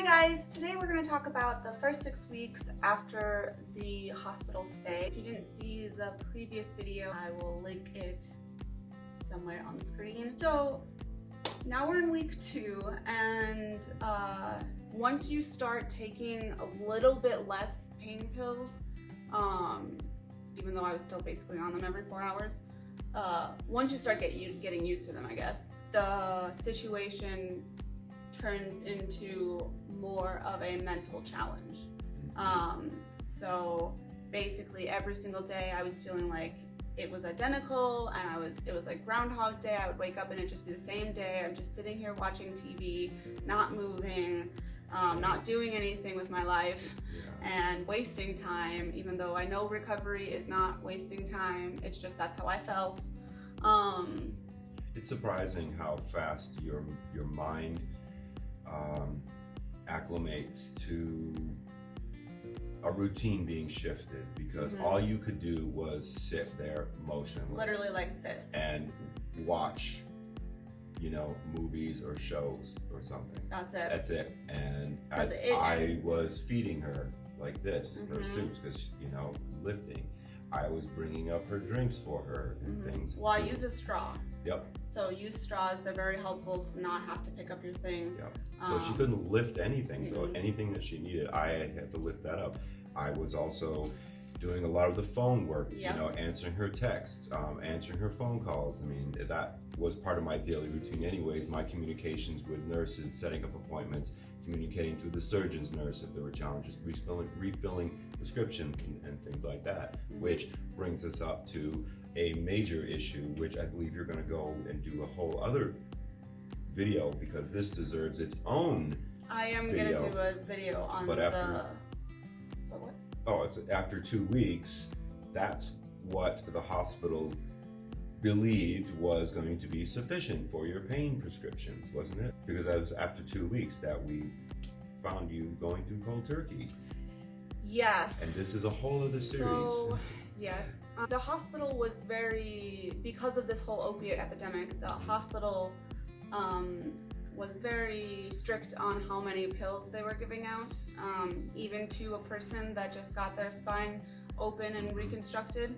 Hi guys, today we're going to talk about the first 6 weeks after the hospital stay. If you didn't see the previous video, I will link it somewhere on the screen. So now we're in week 2, and once you start taking a little bit less pain pills, even though I was still basically on them every 4 hours, once you start getting used to them, I guess, the situation turns into more of a mental challenge. So basically every single day I was feeling like it was identical, and it was like Groundhog Day. I would wake up and it'd just be the same day. I'm just sitting here watching TV, not moving, not doing anything with my life, and wasting time, even though I know recovery is not wasting time. It's just that's how I felt. It's surprising how fast your mind acclimates to a routine being shifted, because all you could do was sit there motionless, literally like this, and watch, movies or shows or something. That's it. And I was feeding her like this, her soups, because lifting. I was bringing up her drinks for her and things. Well, I use a straw. Yep. So use straws. They're very helpful to not have to pick up your thing. Yep. So she couldn't lift anything. So anything that she needed, I had to lift that up. I was also doing a lot of the phone work, answering her texts, answering her phone calls. I mean, that was part of my daily routine anyways. My communications with nurses, setting up appointments, communicating to the surgeon's nurse if there were challenges, refilling prescriptions and things like that, which brings us up to a major issue, which I believe you're going to go and do a whole other video, because this deserves its own I am going to do a video on what? Oh, it's after 2 weeks. That's what the hospital believed was going to be sufficient for your pain prescriptions, wasn't it? Because that was after 2 weeks that we found you going through cold turkey. Yes. And this is a whole other series. So, yes. The hospital was because of this whole opiate epidemic, the hospital was very strict on how many pills they were giving out, even to a person that just got their spine open and reconstructed.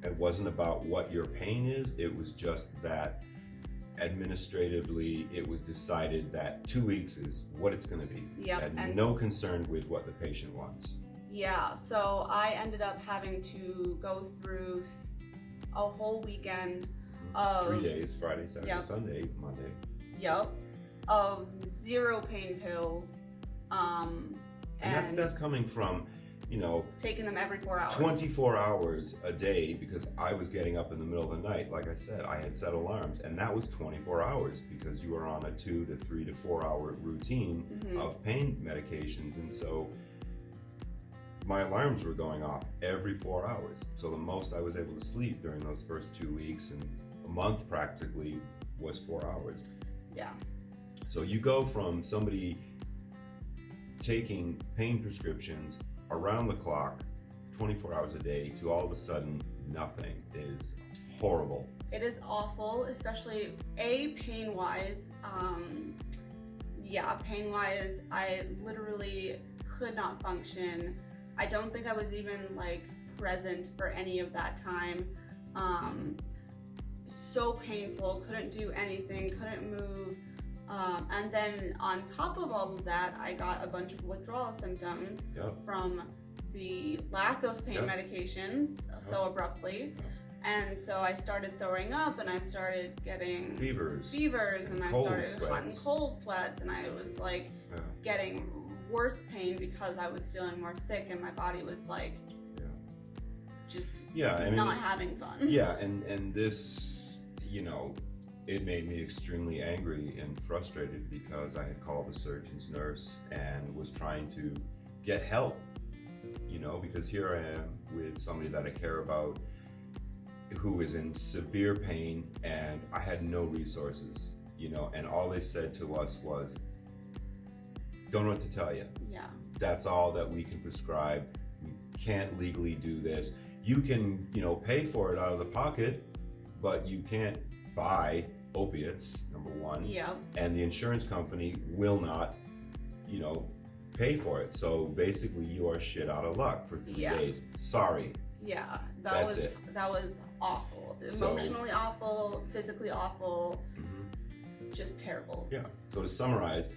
It wasn't about what your pain is, it was just that administratively it was decided that 2 weeks is what it's going to be. Yep. And no concern with what the patient wants. Yeah, so I ended up having to go through a whole weekend of 3 days, Friday, Saturday, Sunday, Monday. Yep. Of 0 pain pills. And that's coming from, taking them every 4 hours. 24 hours a day, because I was getting up in the middle of the night. Like I said, I had set alarms, and that was 24 hours because you were on a 2 to 3 to 4 hour routine of pain medications. And so my alarms were going off every 4 hours. So the most I was able to sleep during those first 2 weeks and a month practically was 4 hours. Yeah. So you go from somebody taking pain prescriptions around the clock, 24 hours a day, to all of a sudden nothing. Is horrible. It is awful, especially pain-wise. Pain-wise, I literally could not function. I don't think I was even present for any of that time. So painful, couldn't do anything, couldn't move. And then on top of all of that, I got a bunch of withdrawal symptoms from the lack of pain medications so abruptly. And so I started throwing up, and I started getting fevers, and I started hot and cold sweats, and I was getting worse pain because I was feeling more sick, and my body was not having fun. Yeah, and this, it made me extremely angry and frustrated, because I had called the surgeon's nurse and was trying to get help, because here I am with somebody that I care about who is in severe pain, and I had no resources, and all they said to us was, don't know what to tell you. Yeah. That's all that we can prescribe. We can't legally do this. You can, pay for it out of the pocket, but you can't buy opiates, number one. Yeah. And the insurance company will not you know, pay for it. So basically you are shit out of luck for 3 days. Sorry. Yeah, That's it. That was awful. Emotionally awful, physically awful, just terrible. Yeah. So to summarize,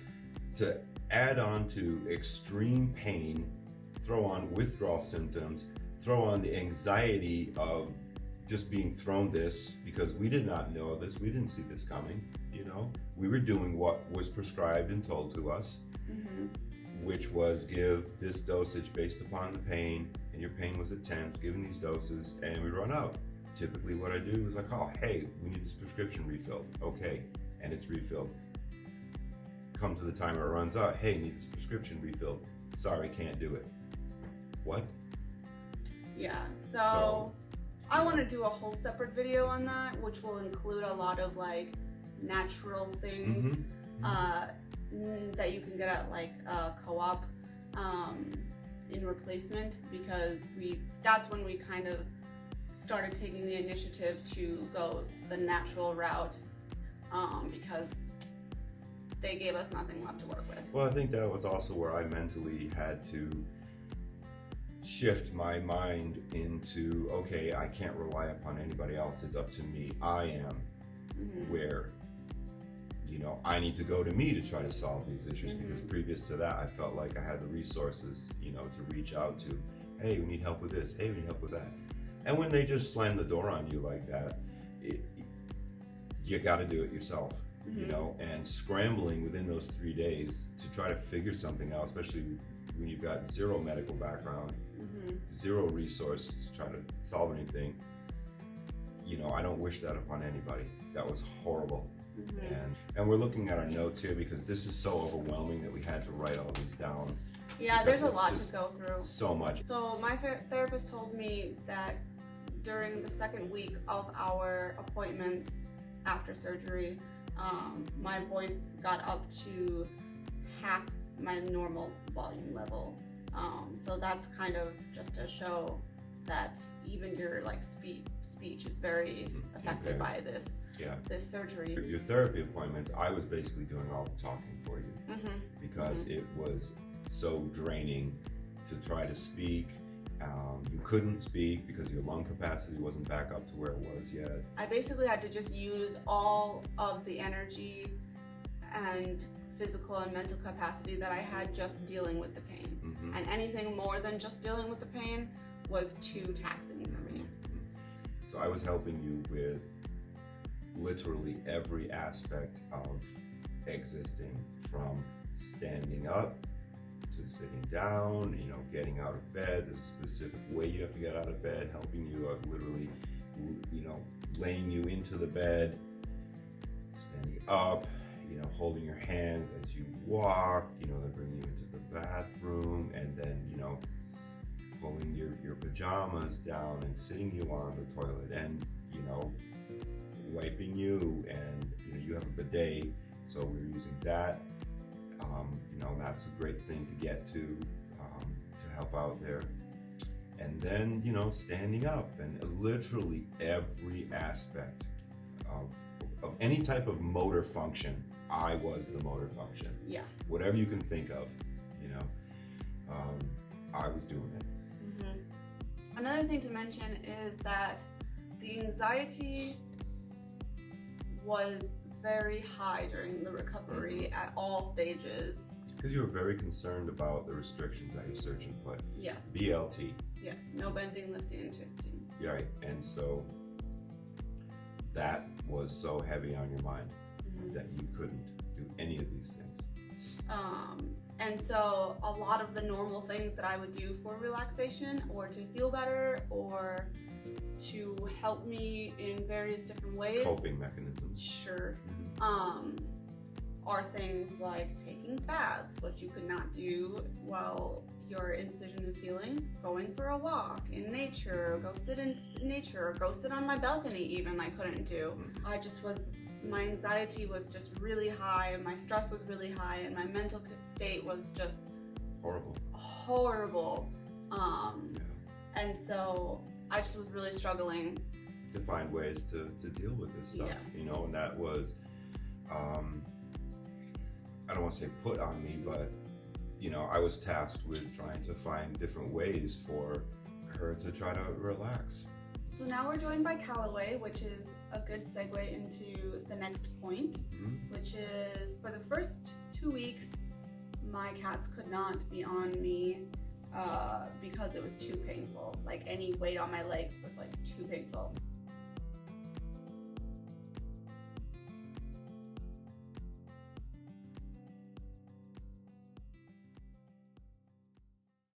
to add on to extreme pain, throw on withdrawal symptoms, throw on the anxiety of just being thrown this, because we did not know this, we didn't see this coming, you know. We were doing what was prescribed and told to us, which was give this dosage based upon the pain, and your pain was at 10, given these doses, and we run out. Typically what I do is I call, hey, we need this prescription refilled. Okay, and it's refilled. Come to the time where it runs out, hey, need this prescription refilled. Sorry, can't do it. What? Yeah, so I want to do a whole separate video on that, which will include a lot of like natural things that you can get at like a co-op in replacement, because that's when we kind of started taking the initiative to go the natural route, because they gave us nothing left to work with. Well, I think that was also where I mentally had to shift my mind into, okay, I can't rely upon anybody else, it's up to me. I am where, you know, I need to go to me to try to solve these issues, because previous to that I felt like I had the resources, you know, to reach out to, hey, we need help with this, hey, we need help with that. And when they just slam the door on you like that, you got to do it yourself, you know, and scrambling within those 3 days to try to figure something out, especially when you've got zero medical background, zero resources to try to solve anything, you know, I don't wish that upon anybody. That was horrible. And we're looking at our notes here because this is so overwhelming that we had to write all these down. Yeah, there's a lot to go through. So much. So my therapist told me that during the second week of our appointments after surgery, my voice got up to half my normal volume level. So that's kind of just to show that even your like speech is very affected by this surgery. Your therapy appointments, I was basically doing all the talking for you because it was so draining to try to speak. You couldn't speak because your lung capacity wasn't back up to where it was yet. I basically had to just use all of the energy and physical and mental capacity that I had just dealing with the pain. And anything more than just dealing with the pain was too taxing for me. So I was helping you with literally every aspect of existing, from standing up to sitting down, you know, getting out of bed, the specific way you have to get out of bed, helping you literally, you know, laying you into the bed, standing up, you know, holding your hands as you walk, you know, then bringing you into the bathroom, and then, you know, pulling your pajamas down and sitting you on the toilet, and, you know, wiping you, and, you know, you have a bidet, so we're using that. You know, that's a great thing to get to help out there. And then, you know, standing up, and literally every aspect of any type of motor function, I was the motor function. Yeah. Whatever you can think of, you know, I was doing it. Another thing to mention is that the anxiety was very high during the recovery at all stages. Because you were very concerned about the restrictions that your surgeon put. Yes. BLT. Yes, no bending, lifting, and twisting. Right, and so that was so heavy on your mind that you couldn't do any of these things. And so a lot of the normal things that I would do for relaxation or to feel better or to help me in various different ways. Coping mechanisms. Sure. Are things like taking baths, which you could not do while your incision is healing, going for a walk in nature, go sit in nature, go sit on my balcony even, I couldn't do. My anxiety was just really high, and my stress was really high, and my mental state was just horrible. And so I just was really struggling to find ways to deal with this stuff, you know, and that was, I don't want to say put on me, but I was tasked with trying to find different ways for her to try to relax. So now we're joined by Callaway, which is a good segue into the next point, which is for the first 2 weeks, my cats could not be on me because it was too painful. Like any weight on my legs was like too painful.